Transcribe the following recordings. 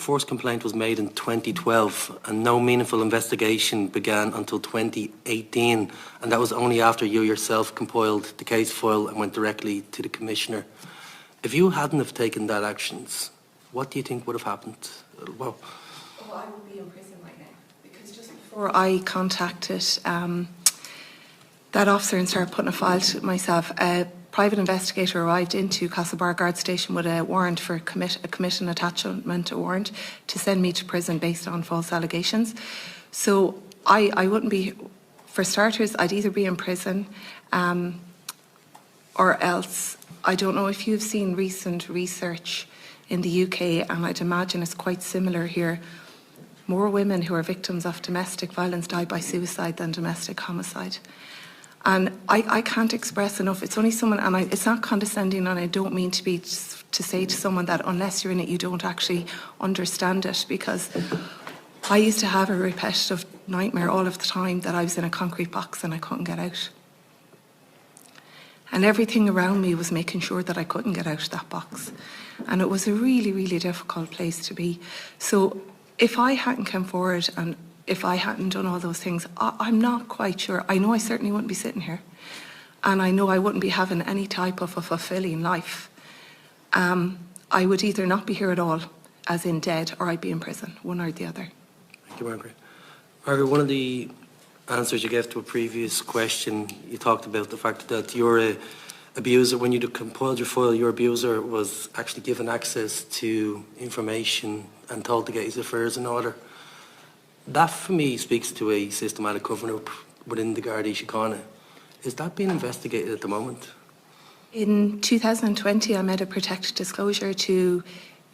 First complaint was made in 2012 and no meaningful investigation began until 2018, and that was only after you yourself compiled the case file and went directly to the Commissioner. If you hadn't have taken that actions, what do you think would have happened? Well, I would be in prison right now, because just before I contacted that officer and started putting a file to myself, a private investigator arrived into Castlebar Guard Station with a warrant for a commission attachment warrant to send me to prison based on false allegations. So I wouldn't be, for starters, I'd either be in prison or else, I don't know if you've seen recent research in the UK, and I'd imagine it's quite similar here. More women who are victims of domestic violence die by suicide than domestic homicide. And I can't express enough. It's only someone, and it's not condescending, and I don't mean to say to someone that unless you're in it, you don't actually understand it, because I used to have a repetitive nightmare all of the time that I was in a concrete box and I couldn't get out. And everything around me was making sure that I couldn't get out of that box. And it was a really, really difficult place to be. So if I hadn't come forward and if I hadn't done all those things, I'm not quite sure. I know I certainly wouldn't be sitting here. And I know I wouldn't be having any type of a fulfilling life. I would either not be here at all, as in dead, or I'd be in prison, one or the other. Thank you, Margaret. Margaret, one of the answers you gave to a previous question, you talked about the fact that your abuser, when you compiled your file, your abuser was actually given access to information and told to get his affairs in order. That, for me, speaks to a systematic cover-up within the Garda Síochána. Is that being investigated at the moment? In 2020, I made a protected disclosure to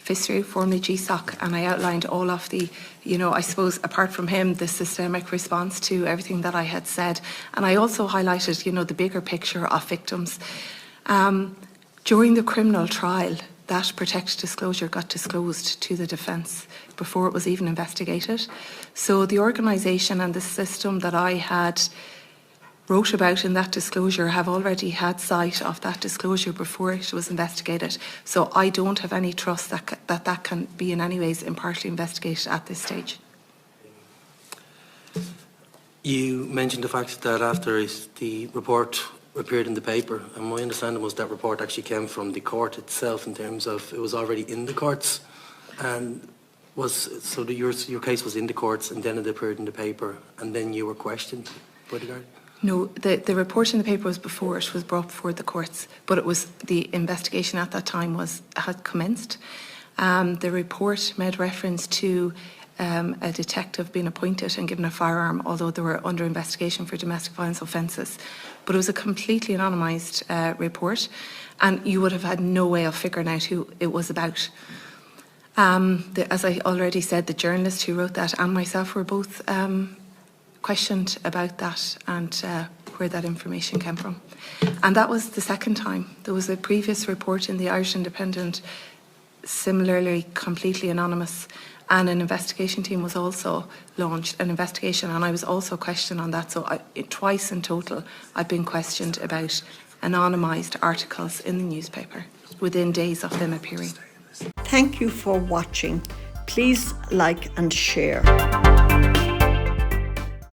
𝐕𝐺𝐶, formerly GSOC, and I outlined all of the, I suppose, apart from him, the systemic response to everything that I had said. And I also highlighted, the bigger picture of victims. During the criminal trial, that protected disclosure got disclosed to the defence before it was even investigated. So the organisation and the system that I had wrote about in that disclosure have already had sight of that disclosure before it was investigated. So I don't have any trust that can be in any ways impartially investigated at this stage. You mentioned the fact that after the report appeared in the paper, and my understanding was that report actually came from the court itself in terms of it was already in the courts, and your case was in the courts and then it appeared in the paper and then you were questioned by the Garda? No, the report in the paper was before it was brought before the courts, but it was the investigation at that time had commenced. The report made reference to a detective being appointed and given a firearm, although they were under investigation for domestic violence offences. But it was a completely anonymised report, and you would have had no way of figuring out who it was about. As I already said, the journalist who wrote that and myself were both questioned about that and where that information came from. And that was the second time. There was a previous report in the Irish Independent, similarly completely anonymous, and an investigation team was also launched, an investigation, and I was also questioned on that. So twice in total I've been questioned about anonymised articles in the newspaper within days of them appearing. Thank you for watching. Please like and share.